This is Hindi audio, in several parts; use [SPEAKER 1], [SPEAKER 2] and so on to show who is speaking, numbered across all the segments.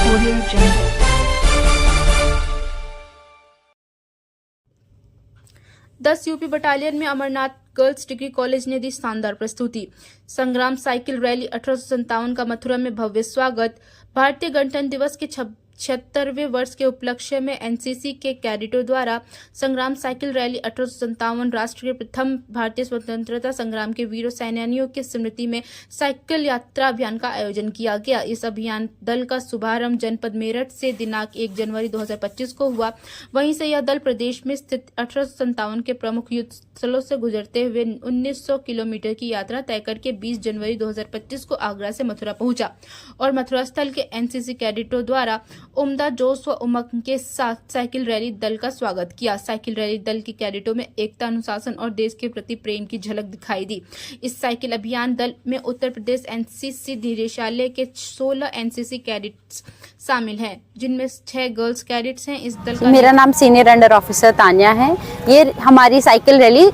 [SPEAKER 1] Audio Jungle. दस यूपी बटालियन में अमरनाथ गर्ल्स डिग्री कॉलेज ने दी शानदार प्रस्तुति। संग्राम साइकिल रैली 1857 का मथुरा में भव्य स्वागत। भारतीय गणतंत्र दिवस के 76वें वर्ष के उपलक्ष्य में एनसीसी के कैडेटों द्वारा संग्राम साइकिल रैली 1857 राष्ट्र के प्रथम भारतीय स्वतंत्रता संग्राम के वीरों सैनानियों की स्मृति में साइकिल यात्रा अभियान का आयोजन किया गया। इस अभियान दल का शुभारंभ जनपद मेरठ से दिनांक 1 जनवरी 2025 को हुआ। वहीं से यह दल प्रदेश में स्थित 1857 के प्रमुख युद्ध स्थलों से गुजरते हुए 1900 किलोमीटर की यात्रा तय करके 20 जनवरी 2025 को आगरा से मथुरा पहुंचा और मथुरा स्थल के एनसीसी कैडेटों द्वारा उम्दा जोश व उमंग के साथ साइकिल रैली दल का स्वागत किया। साइकिल रैली दल के कैडेटों में एकता, अनुशासन और देश के प्रति प्रेम की झलक दिखाई दी। इस साइकिल अभियान दल में उत्तर प्रदेश एनसीसी निदेशालय के 16 एनसीसी कैडेट्स शामिल हैं, जिनमें 6 गर्ल्स कैडेट्स हैं। इस दल का
[SPEAKER 2] मेरा नाम सीनियर अंडर ऑफिसर तान्या है। ये हमारी साइकिल रैली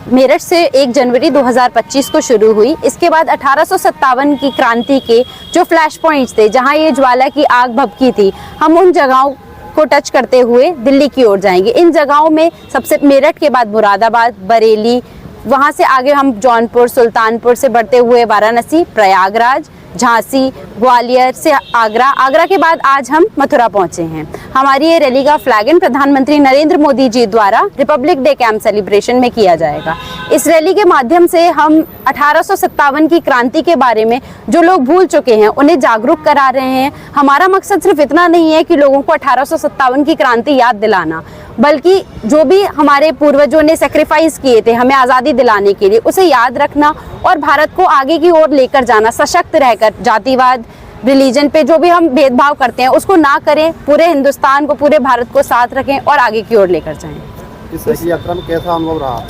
[SPEAKER 2] मेरठ से 1 जनवरी 2025 को शुरू हुई। इसके बाद 1857 की क्रांति के जो फ्लैश पॉइंट्स थे, जहां ये ज्वाला की आग भभकी थी, हम उन जगहों को टच करते हुए दिल्ली की ओर जाएंगे। इन जगहों में सबसे मेरठ के बाद मुरादाबाद, बरेली, वहां से आगे हम जौनपुर, सुल्तानपुर से बढ़ते हुए वाराणसी, प्रयागराज, झांसी, ग्वालियर से आगरा के बाद आज हम मथुरा पहुंचे हैं। हमारी ये रैली का फ्लैग प्रधानमंत्री नरेंद्र मोदी जी द्वारा रिपब्लिक डे कैंप सेलिब्रेशन में किया जाएगा। इस रैली के माध्यम से हम 1857 की क्रांति के बारे में जो लोग भूल चुके हैं उन्हें जागरूक करा रहे हैं। हमारा मकसद सिर्फ इतना नहीं है कि लोगों को 1857 की क्रांति याद दिलाना, बल्कि जो भी हमारे पूर्वजों ने सेक्रीफाइस किए थे हमें आज़ादी दिलाने के लिए, उसे याद रखना और भारत को आगे की ओर लेकर जाना, सशक्त रहकर। जातिवाद, रिलीजन पे जो भी हम भेदभाव करते हैं उसको ना करें, पूरे हिंदुस्तान को, पूरे भारत को साथ रखें और आगे की ओर लेकर जाएं।
[SPEAKER 3] इस साइकिल यात्रा में कैसा अनुभव रहा?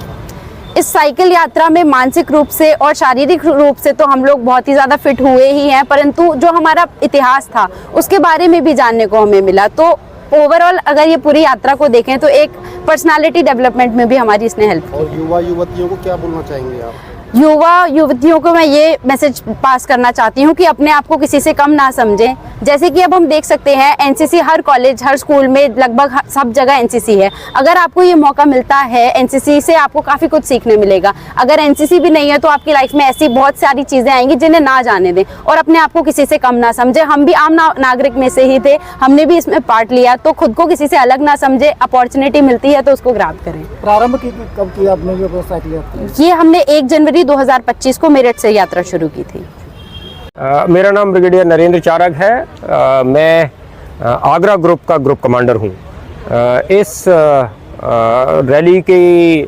[SPEAKER 2] इस साइकिल यात्रा में मानसिक रूप से और शारीरिक रूप से तो हम लोग बहुत ही ज़्यादा फिट हुए ही हैं, परंतु जो हमारा इतिहास था उसके बारे में भी जानने को हमें मिला। तो ओवरऑल अगर ये पूरी यात्रा को देखें तो एक पर्सनालिटी डेवलपमेंट में भी हमारी इसने हेल्प की।
[SPEAKER 3] और युवा युवतियों को क्या बोलना चाहेंगे आप?
[SPEAKER 2] युवा युवतियों को मैं ये मैसेज पास करना चाहती हूँ कि अपने आप को किसी से कम ना समझें। जैसे कि अब हम देख सकते हैं एनसीसी हर कॉलेज, हर स्कूल में लगभग सब जगह एनसीसी है। अगर आपको ये मौका मिलता है एनसीसी से, आपको काफ़ी कुछ सीखने मिलेगा। अगर एनसीसी भी नहीं है तो आपकी लाइफ में ऐसी बहुत सारी चीज़ें आएंगी जिन्हें ना जाने दें और अपने आप को किसी से कम ना समझे। हम भी आम नागरिक में से ही थे, हमने भी इसमें पार्ट लिया, तो खुद को किसी से अलग ना समझे। अपॉर्चुनिटी मिलती है तो उसको ग्रैब करें।
[SPEAKER 3] प्रारंभ कब किया आपने साइकिल यात्रा?
[SPEAKER 2] ये हमने 1 जनवरी 2025 को मेरठ से यात्रा शुरू की थी।
[SPEAKER 4] मेरा नाम ब्रिगेडियर नरेंद्र चारग है। मैं आगरा ग्रुप का ग्रुप कमांडर हूँ। इस रैली की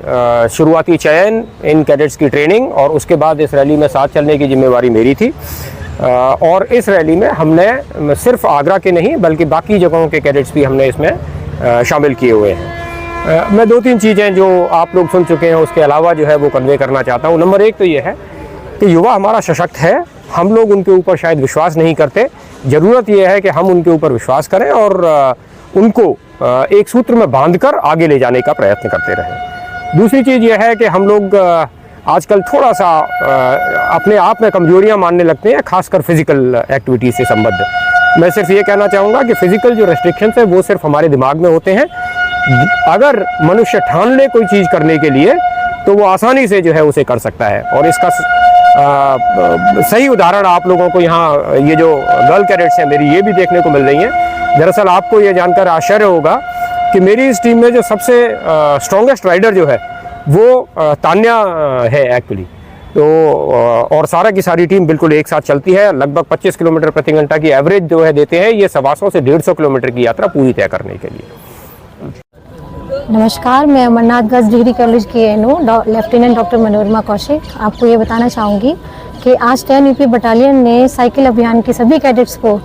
[SPEAKER 4] शुरुआती चयन, इन कैडेट्स की ट्रेनिंग और उसके बाद इस रैली में साथ चलने की जिम्मेवारी मेरी थी। और इस रैली में हमने सिर्फ आगरा के नहीं बल्कि बाकी जगहों के कैडेट्स भी हमने इसमें शामिल किए हुए हैं। मैं 2-3 चीज़ें जो आप लोग सुन चुके हैं उसके अलावा जो है वो कन्वे करना चाहता हूँ। नंबर 1 तो ये है कि युवा हमारा सशक्त है, हम लोग उनके ऊपर शायद विश्वास नहीं करते। ज़रूरत यह है कि हम उनके ऊपर विश्वास करें और उनको एक सूत्र में बांधकर आगे ले जाने का प्रयत्न करते रहें। दूसरी चीज़ यह है कि हम लोग आजकल थोड़ा सा अपने आप में कमजोरियां मानने लगते हैं, खासकर फिज़िकल एक्टिविटीज़ से संबद्ध। मैं सिर्फ ये कहना चाहूँगा कि फ़िज़िकल जो रेस्ट्रिक्शंस है वो सिर्फ हमारे दिमाग में होते हैं। अगर मनुष्य ठान ले कोई चीज़ करने के लिए तो वो आसानी से जो है उसे कर सकता है। और इसका सही उदाहरण आप लोगों को यहाँ ये जो गर्ल कैडेट्स हैं मेरी, ये भी देखने को मिल रही हैं। दरअसल आपको ये जानकर आश्चर्य होगा कि मेरी इस टीम में जो सबसे स्ट्रॉन्गेस्ट राइडर जो है वो तान्या है एक्चुअली। तो और सारा की सारी टीम बिल्कुल एक साथ चलती है। लगभग 25 किलोमीटर प्रति घंटा की एवरेज जो है देते हैं ये 125 से 150 किलोमीटर की यात्रा पूरी तय करने के लिए।
[SPEAKER 5] नमस्कार, मैं अमरनाथ गर्ल्स डिग्री कॉलेज की NO lieutenant doctor Manorama Kaushik आपको ये बताना चाहूँगी कि आज 10 यूपी बटालियन ने साइकिल अभियान के सभी कैडेट्स को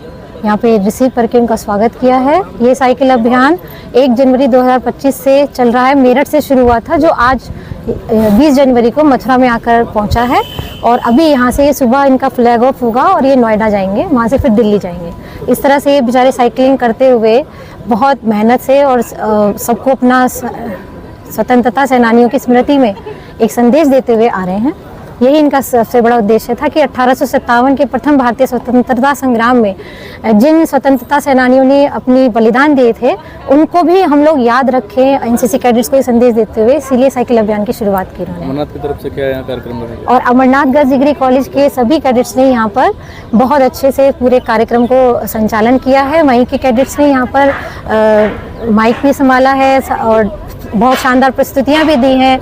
[SPEAKER 5] यहाँ पे रिसीव करके उनका स्वागत किया है। ये साइकिल अभियान 1 जनवरी 2025 से चल रहा है। मेरठ से शुरू हुआ था जो आज 20 जनवरी को मथुरा में आकर पहुँचा है और अभी यहाँ से ये सुबह इनका फ्लैग ऑफ होगा और ये नोएडा जाएंगे, वहाँ से फिर दिल्ली जाएंगे। इस तरह से ये बेचारे साइकिलिंग करते हुए बहुत मेहनत से और सबको अपना स्वतंत्रता सेनानियों की स्मृति में एक संदेश देते हुए आ रहे हैं यही इनका सबसे बड़ा उद्देश्य था कि 1857 के प्रथम भारतीय स्वतंत्रता संग्राम में जिन स्वतंत्रता सेनानियों ने अपनी बलिदान दिए थे उनको भी हम लोग याद रखें, एनसीसी कैडेट्स को ये संदेश देते हुए इसीलिए साइकिल अभियान की शुरुआत की उन्होंने।
[SPEAKER 6] अमरनाथ की तरफ से क्या यहाँ कार्यक्रम रहेगा?
[SPEAKER 5] और अमरनाथ गर्ल्स डिग्री कॉलेज के सभी कैडेट्स ने यहाँ पर बहुत अच्छे से पूरे कार्यक्रम को संचालन किया है। वहीं के कैडेट्स ने यहाँ पर माइक भी संभाला है और बहुत शानदार प्रस्तुतियाँ भी दी हैं,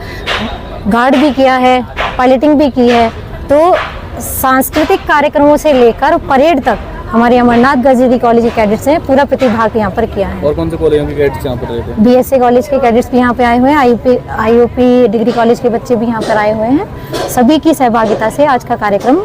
[SPEAKER 5] गार्ड भी किया है, पायलटिंग भी की है। तो सांस्कृतिक कार्यक्रमों से लेकर परेड तक हमारे अमरनाथ गर्ल्स डिग्री कॉलेज के कैडेट्स ने पूरा प्रतिभाग यहाँ पर किया है।
[SPEAKER 6] और कौन से कॉलेजों के कैडेट्स यहाँ पर रहे थे?
[SPEAKER 5] बीएसए कॉलेज के कैडेट्स भी यहाँ पे आए हुए हैं, आईओपी डिग्री कॉलेज के बच्चे भी यहाँ पर आए हुए हैं। सभी की सहभागिता से आज का कार्यक्रम